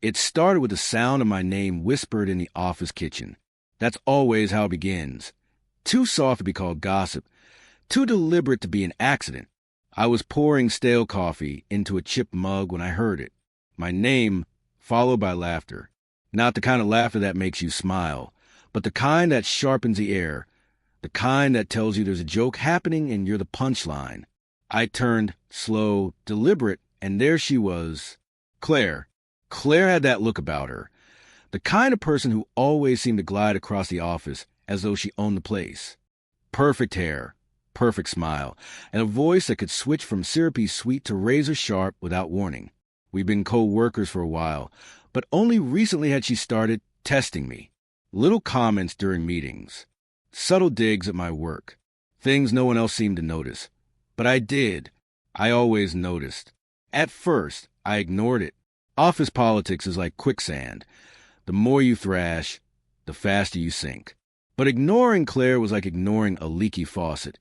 It started with the sound of my name whispered in the office kitchen. That's always how it begins. Too soft to be called gossip, too deliberate to be an accident. I was pouring stale coffee into a chipped mug when I heard it. My name, followed by laughter. Not the kind of laughter that makes you smile, but the kind that sharpens the air, the kind that tells you there's a joke happening and you're the punchline. I turned, slow, deliberate, and there she was. Claire. Claire had that look about her. The kind of person who always seemed to glide across the office as though she owned the place. Perfect hair, perfect smile, and a voice that could switch from syrupy sweet to razor sharp without warning. We'd been co-workers for a while, but only recently had she started testing me. Little comments during meetings. Subtle digs at my work. Things no one else seemed to notice. But I did. I always noticed. At first, I ignored it. Office politics is like quicksand. The more you thrash, the faster you sink. But ignoring Claire was like ignoring a leaky faucet.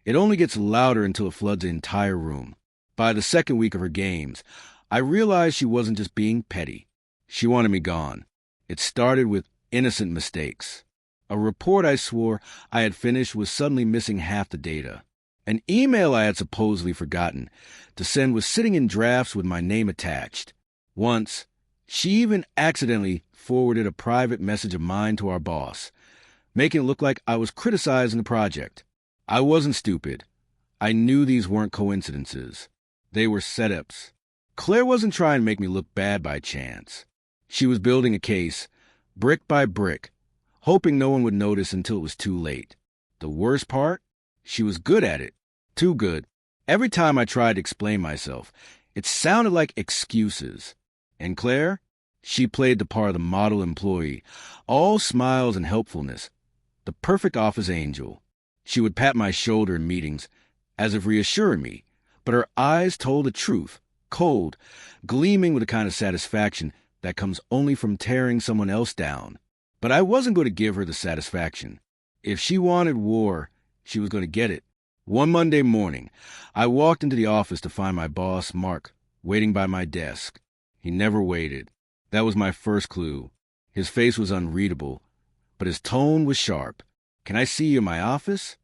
It only gets louder until it floods the entire room. By the second week of her games, I realized she wasn't just being petty. She wanted me gone. It started with innocent mistakes. A report I swore I had finished was suddenly missing half the data. An email I had supposedly forgotten to send was sitting in drafts with my name attached. Once, she even accidentally forwarded a private message of mine to our boss, making it look like I was criticizing the project. I wasn't stupid. I knew these weren't coincidences. They were setups. Claire wasn't trying to make me look bad by chance. She was building a case, brick by brick, hoping no one would notice until it was too late. The worst part? She was good at it. Too good. Every time I tried to explain myself, it sounded like excuses. And Claire? She played the part of the model employee, all smiles and helpfulness. The perfect office angel. She would pat my shoulder in meetings, as if reassuring me, but her eyes told the truth, cold, gleaming with a kind of satisfaction that comes only from tearing someone else down. But I wasn't going to give her the satisfaction. If she wanted war, she was going to get it. One Monday morning, I walked into the office to find my boss, Mark, waiting by my desk. He never waited. That was my first clue. His face was unreadable, but his tone was sharp. "Can I see you in my office?"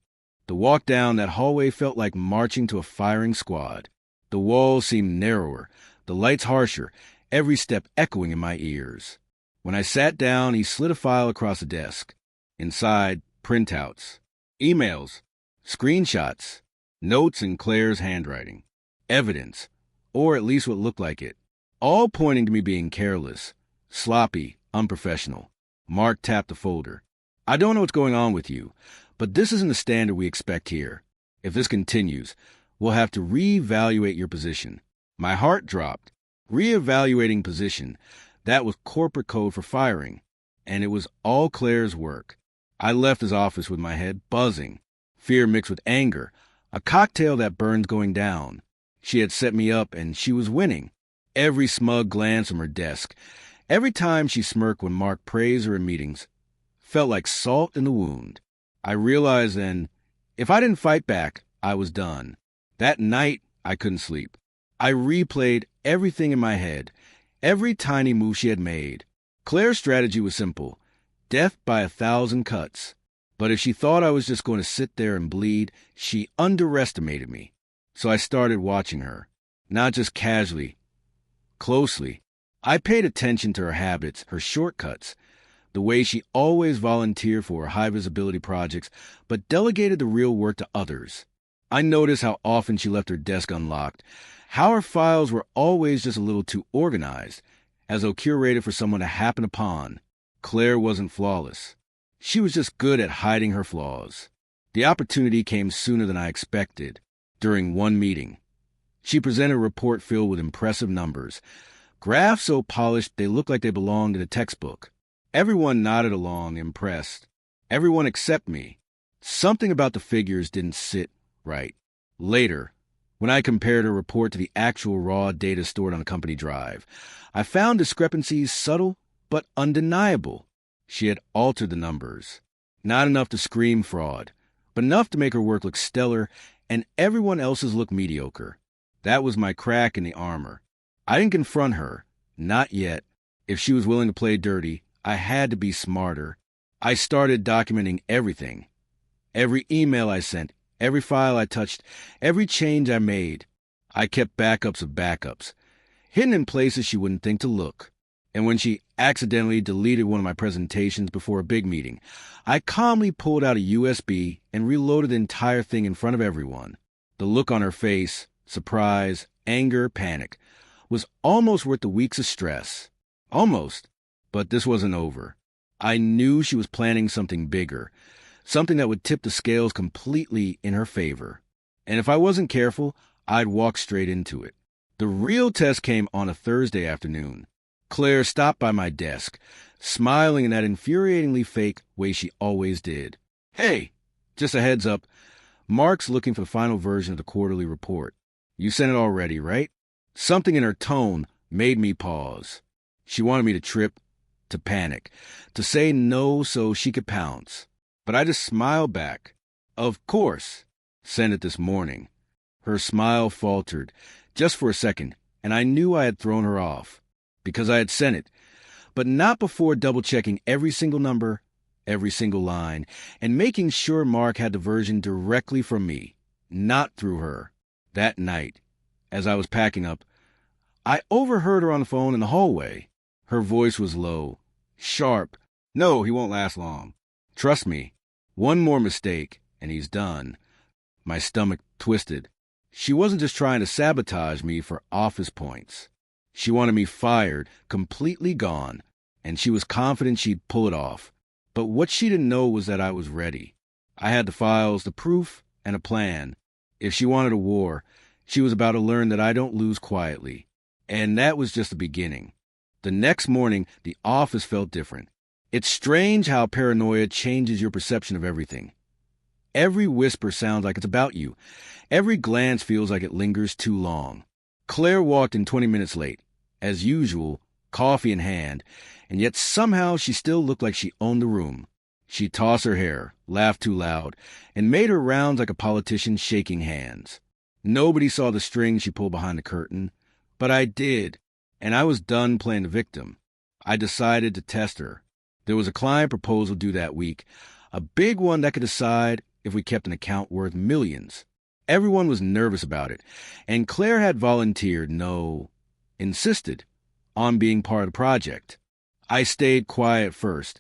The walk down that hallway felt like marching to a firing squad. The walls seemed narrower, the lights harsher, every step echoing in my ears. When I sat down, he slid a file across the desk. Inside, printouts, emails, screenshots, notes in Claire's handwriting, evidence, or at least what looked like it, all pointing to me being careless, sloppy, unprofessional. Mark tapped the folder. "I don't know what's going on with you, but this isn't the standard we expect here. If this continues, we'll have to reevaluate your position." My heart dropped. Reevaluating position. That was corporate code for firing, and it was all Claire's work. I left his office with my head buzzing, fear mixed with anger, a cocktail that burned going down. She had set me up, and she was winning. Every smug glance from her desk, every time she smirked when Mark praised her in meetings, felt like salt in the wound. I realized then, if I didn't fight back, I was done. That night, I couldn't sleep. I replayed everything in my head, every tiny move she had made. Claire's strategy was simple: death by 1,000 cuts. But if she thought I was just going to sit there and bleed, she underestimated me. So I started watching her, not just casually, closely. I paid attention to her habits, her shortcuts, the way she always volunteered for her high-visibility projects, but delegated the real work to others. I noticed how often she left her desk unlocked, how her files were always just a little too organized, as though curated for someone to happen upon. Claire wasn't flawless. She was just good at hiding her flaws. The opportunity came sooner than I expected. During one meeting, she presented a report filled with impressive numbers, graphs so polished they looked like they belonged in a textbook. Everyone nodded along, impressed. Everyone except me. Something about the figures didn't sit right. Later, when I compared her report to the actual raw data stored on a company drive, I found discrepancies subtle but undeniable. She had altered the numbers. Not enough to scream fraud, but enough to make her work look stellar and everyone else's look mediocre. That was my crack in the armor. I didn't confront her. Not yet. If she was willing to play dirty, I had to be smarter. I started documenting everything. Every email I sent, every file I touched, every change I made. I kept backups of backups, hidden in places she wouldn't think to look. And when she accidentally deleted one of my presentations before a big meeting, I calmly pulled out a USB and reloaded the entire thing in front of everyone. The look on her face, surprise, anger, panic, was almost worth the weeks of stress. Almost. But this wasn't over. I knew she was planning something bigger, something that would tip the scales completely in her favor. And if I wasn't careful, I'd walk straight into it. The real test came on a Thursday afternoon. Claire stopped by my desk, smiling in that infuriatingly fake way she always did. "Hey, just a heads up. Mark's looking for the final version of the quarterly report. You sent it already, right?" Something in her tone made me pause. She wanted me to trip, to panic, to say no so she could pounce. But I just smiled back. "Of course. Sent it this morning." Her smile faltered, just for a second, and I knew I had thrown her off, because I had sent it, but not before double-checking every single number, every single line, and making sure Mark had the version directly from me, not through her. That night, as I was packing up, I overheard her on the phone in the hallway. Her voice was low, sharp. "No, he won't last long. Trust me. One more mistake, and he's done." My stomach twisted. She wasn't just trying to sabotage me for office points. She wanted me fired, completely gone, and she was confident she'd pull it off. But what she didn't know was that I was ready. I had the files, the proof, and a plan. If she wanted a war, she was about to learn that I don't lose quietly. And that was just the beginning. The next morning, the office felt different. It's strange how paranoia changes your perception of everything. Every whisper sounds like it's about you. Every glance feels like it lingers too long. Claire walked in 20 minutes late, as usual, coffee in hand, and yet somehow she still looked like she owned the room. She tossed her hair, laughed too loud, and made her rounds like a politician shaking hands. Nobody saw the string she pulled behind the curtain, but I did, and I was done playing the victim. I decided to test her. There was a client proposal due that week, a big one that could decide if we kept an account worth millions. Everyone was nervous about it, and Claire had volunteered, insisted, on being part of the project. I stayed quiet first,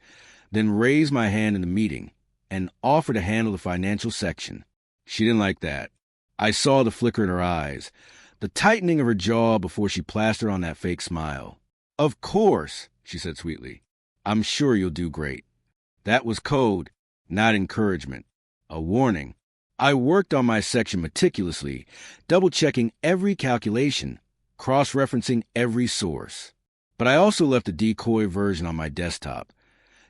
then raised my hand in the meeting and offered to handle the financial section. She didn't like that. I saw the flicker in her eyes, the tightening of her jaw before she plastered on that fake smile. "Of course," she said sweetly. "I'm sure you'll do great." That was code, not encouragement. A warning. I worked on my section meticulously, double-checking every calculation, cross-referencing every source. But I also left a decoy version on my desktop,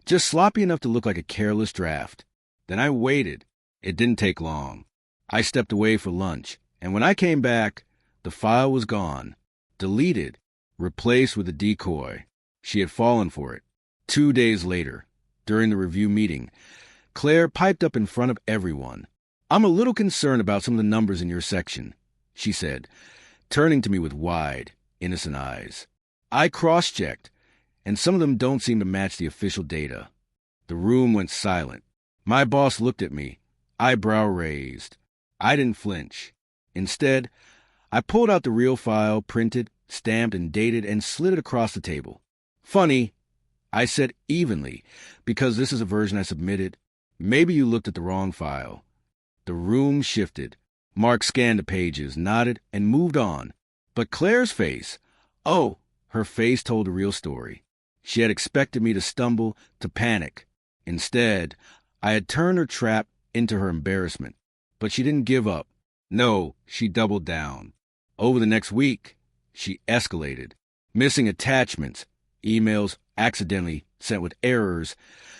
just sloppy enough to look like a careless draft. Then I waited. It didn't take long. I stepped away for lunch, and when I came back, the file was gone, deleted, replaced with a decoy. She had fallen for it. 2 days later, during the review meeting, Claire piped up in front of everyone. "I'm a little concerned about some of the numbers in your section," she said, turning to me with wide, innocent eyes. I cross-checked, and some of them don't seem to match the official data. The room went silent. My boss looked at me, eyebrow raised. I didn't flinch. Instead, I pulled out the real file, printed, stamped, and dated, and slid it across the table. "Funny," I said evenly, because this is a version I submitted. "Maybe you looked at the wrong file." The room shifted. Mark scanned the pages, nodded, and moved on. But Claire's face, her face told the real story. She had expected me to stumble, to panic. Instead, I had turned her trap into her embarrassment. But she didn't give up. No, she doubled down. Over the next week, she escalated. Missing attachments, emails accidentally sent with errors,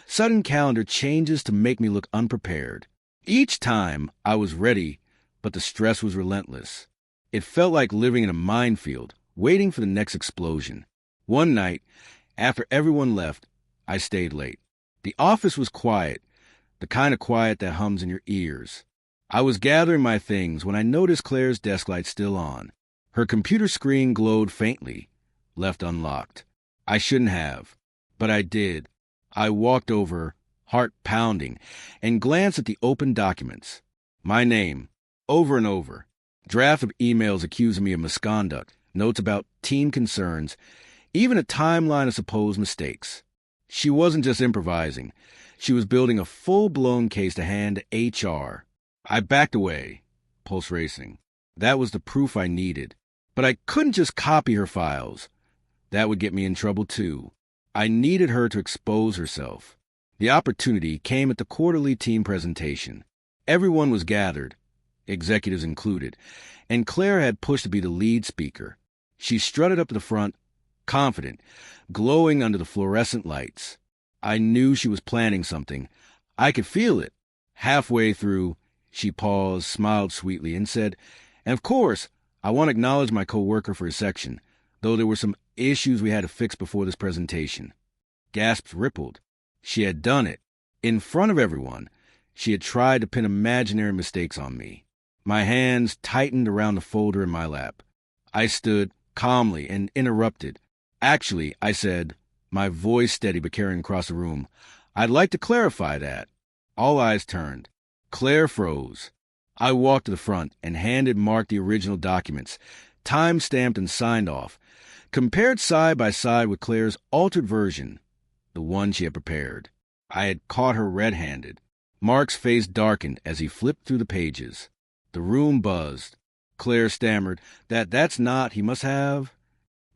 sudden calendar changes to make me look unprepared. Each time, I was ready, but the stress was relentless. It felt like living in a minefield, waiting for the next explosion. One night, after everyone left, I stayed late. The office was quiet, the kind of quiet that hums in your ears. I was gathering my things when I noticed Claire's desk light still on. Her computer screen glowed faintly, left unlocked. I shouldn't have, but I did. I walked over, heart pounding, and glanced at the open documents. My name, over and over. Draft of emails accusing me of misconduct, notes about team concerns, even a timeline of supposed mistakes. She wasn't just improvising. She was building a full-blown case to hand to HR. I backed away, pulse racing. That was the proof I needed. But I couldn't just copy her files. That would get me in trouble, too. I needed her to expose herself. The opportunity came at the quarterly team presentation. Everyone was gathered, executives included, and Claire had pushed to be the lead speaker. She strutted up to the front, confident, glowing under the fluorescent lights. I knew she was planning something. I could feel it. Halfway through, she paused, smiled sweetly, and said, "And of course, I want to acknowledge my coworker for his section, though there were some issues we had to fix before this presentation." Gasps rippled. She had done it. In front of everyone, she had tried to pin imaginary mistakes on me. My hands tightened around the folder in my lap. I stood calmly and interrupted. "Actually," I said, my voice steady but carrying across the room, "I'd like to clarify that." All eyes turned. Claire froze. I walked to the front and handed Mark the original documents, time-stamped and signed off, compared side by side with Claire's altered version, the one she had prepared. I had caught her red-handed. Mark's face darkened as he flipped through the pages. The room buzzed. Claire stammered, that's not, he must have.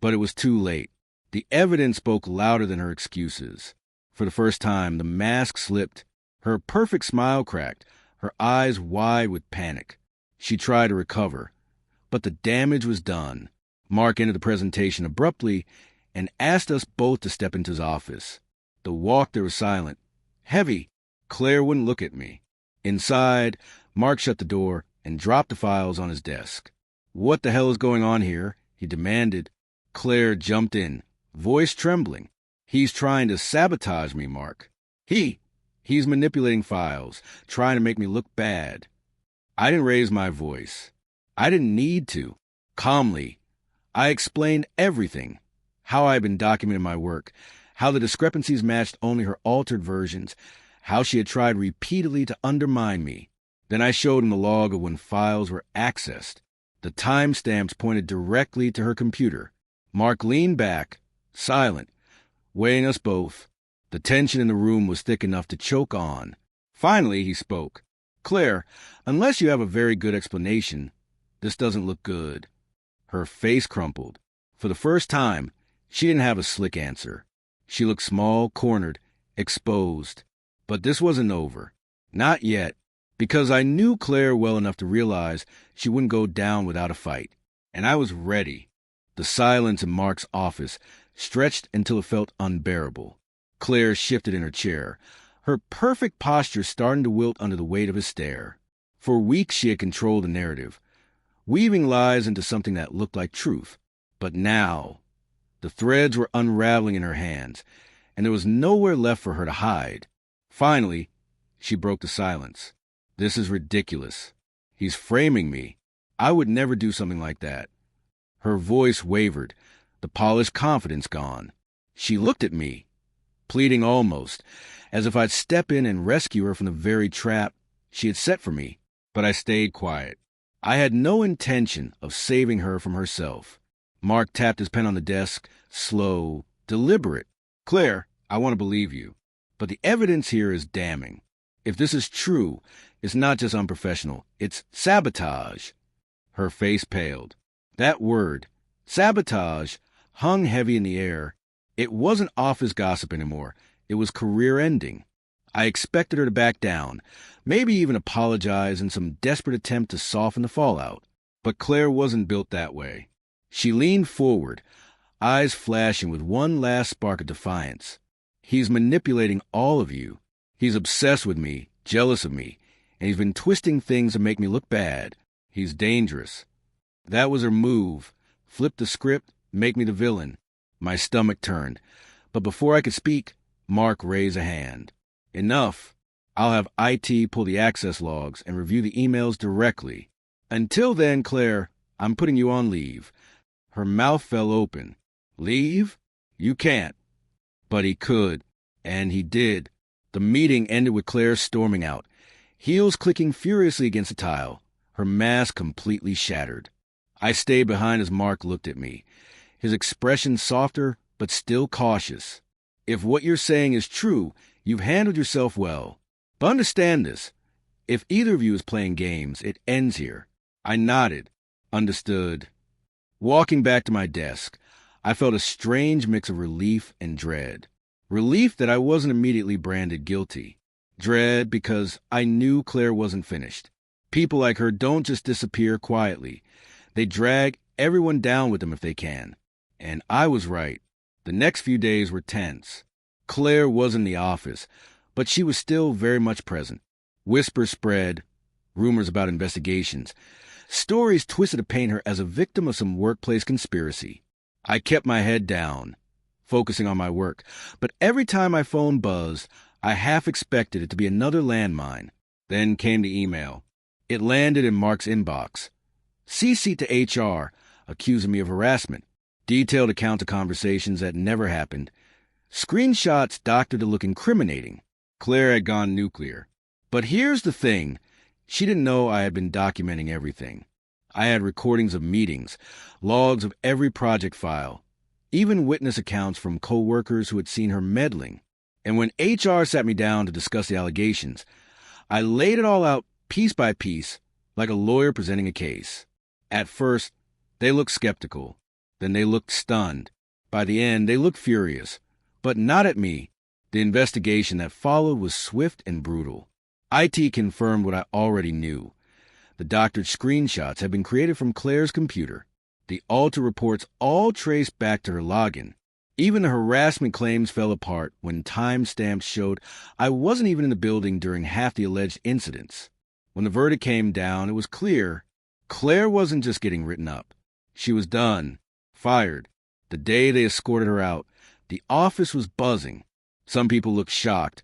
But it was too late. The evidence spoke louder than her excuses. For the first time, the mask slipped. Her perfect smile cracked, her eyes wide with panic. She tried to recover, but the damage was done. Mark ended the presentation abruptly and asked us both to step into his office. The walk there was silent, heavy. Claire wouldn't look at me. Inside, Mark shut the door and dropped the files on his desk. "What the hell is going on here?" he demanded. Claire jumped in, voice trembling. "He's trying to sabotage me, Mark. He's manipulating files, trying to make me look bad." I didn't raise my voice. I didn't need to. Calmly, I explained everything. How I had been documenting my work, how the discrepancies matched only her altered versions, how she had tried repeatedly to undermine me. Then I showed him the log of when files were accessed. The timestamps pointed directly to her computer. Mark leaned back, silent, weighing us both. The tension in the room was thick enough to choke on. Finally, he spoke. "Claire, unless you have a very good explanation, this doesn't look good." Her face crumpled. For the first time, she didn't have a slick answer. She looked small, cornered, exposed. But this wasn't over. Not yet, because I knew Claire well enough to realize she wouldn't go down without a fight. And I was ready. The silence in Mark's office stretched until it felt unbearable. Claire shifted in her chair, her perfect posture starting to wilt under the weight of his stare. For weeks she had controlled the narrative, weaving lies into something that looked like truth. But now, the threads were unraveling in her hands, and there was nowhere left for her to hide. Finally, she broke the silence. "This is ridiculous. He's framing me. I would never do something like that." Her voice wavered, the polished confidence gone. She looked at me, pleading almost, as if I'd step in and rescue her from the very trap she had set for me. But I stayed quiet. I had no intention of saving her from herself. Mark tapped his pen on the desk, slow, deliberate. "Claire, I want to believe you, but the evidence here is damning. If this is true, it's not just unprofessional, it's sabotage." Her face paled. That word, sabotage, hung heavy in the air. It wasn't office gossip anymore. It was career-ending. I expected her to back down, maybe even apologize in some desperate attempt to soften the fallout. But Claire wasn't built that way. She leaned forward, eyes flashing with one last spark of defiance. "He's manipulating all of you. He's obsessed with me, jealous of me, and he's been twisting things to make me look bad. He's dangerous." That was her move. Flip the script, make me the villain. My stomach turned. But before I could speak, Mark raised a hand. "Enough. I'll have IT pull the access logs and review the emails directly. Until then, Claire, I'm putting you on leave." Her mouth fell open. "Leave?" You can't. But he could, and he did. The meeting ended with Claire storming out, heels clicking furiously against the tile, her mask completely shattered. I stayed behind as Mark looked at me, his expression softer but still cautious. If what you're saying is true, you've handled yourself well. But understand this. If either of you is playing games, it ends here. I nodded. Understood. Walking back to my desk, I felt a strange mix of relief and dread. Relief that I wasn't immediately branded guilty. Dread because I knew Claire wasn't finished. People like her don't just disappear quietly. They drag everyone down with them if they can. And I was right. The next few days were tense. Claire was in the office, but she was still very much present. Whispers spread, rumors about investigations, stories twisted to paint her as a victim of some workplace conspiracy. I kept my head down, focusing on my work, but every time my phone buzzed, I half expected it to be another landmine. Then came the email. It landed in Mark's inbox. CC to HR, accusing me of harassment. Detailed account of conversations that never happened. Screenshots doctored to look incriminating. Claire had gone nuclear. But here's the thing. She didn't know I had been documenting everything. I had recordings of meetings, logs of every project file, even witness accounts from coworkers who had seen her meddling. And when HR sat me down to discuss the allegations, I laid it all out piece by piece, like a lawyer presenting a case. At first, they looked skeptical. Then they looked stunned. By the end, they looked furious. But not at me. The investigation that followed was swift and brutal. IT confirmed what I already knew. The doctored screenshots had been created from Claire's computer. The alter reports all traced back to her login. Even the harassment claims fell apart when timestamps showed I wasn't even in the building during half the alleged incidents. When the verdict came down, it was clear Claire wasn't just getting written up. She was done, fired. The day they escorted her out, the office was buzzing. Some people looked shocked.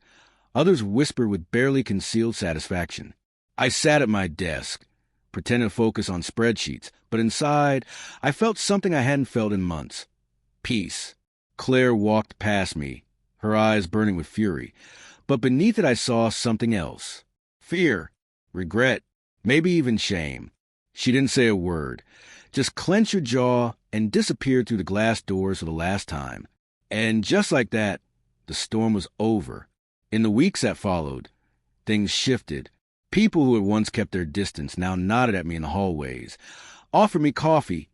Others whispered with barely concealed satisfaction. I sat at my desk, pretending to focus on spreadsheets, but inside, I felt something I hadn't felt in months. Peace. Claire walked past me, her eyes burning with fury, but beneath it I saw something else. Fear, regret, maybe even shame. She didn't say a word, just clenched her jaw and disappeared through the glass doors for the last time. And just like that, the storm was over. In the weeks that followed, things shifted. People who had once kept their distance now nodded at me in the hallways, offered me coffee,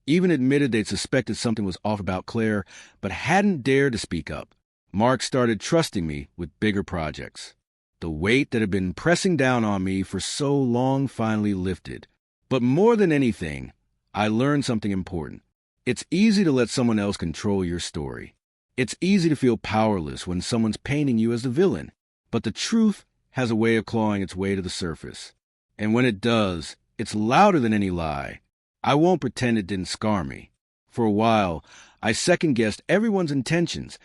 even admitted they'd suspected something was off about Claire, but hadn't dared to speak up. Mark started trusting me with bigger projects. The weight that had been pressing down on me for so long finally lifted. But more than anything, I learned something important. It's easy to let someone else control your story. It's easy to feel powerless when someone's painting you as the villain. But the truth has a way of clawing its way to the surface. And when it does, it's louder than any lie. I won't pretend it didn't scar me. For a while, I second-guessed everyone's intentions,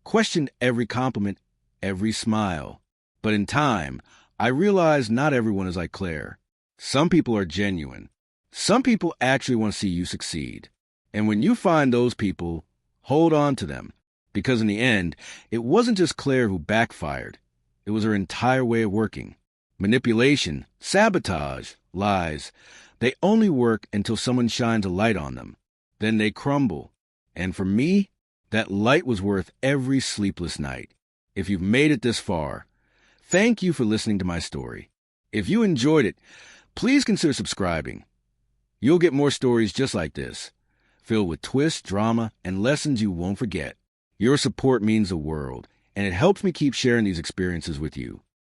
questioned every compliment, every smile. But in time, I realized not everyone is like Claire. Some people are genuine. Some people actually want to see you succeed. And when you find those people, hold on to them. Because in the end, it wasn't just Claire who backfired. It was her entire way of working. Manipulation, sabotage, lies. They only work until someone shines a light on them. Then they crumble. And for me, that light was worth every sleepless night. If you've made it this far, thank you for listening to my story. If you enjoyed it, please consider subscribing. You'll get more stories just like this, filled with twists, drama, and lessons you won't forget. Your support means the world, and it helps me keep sharing these experiences with you.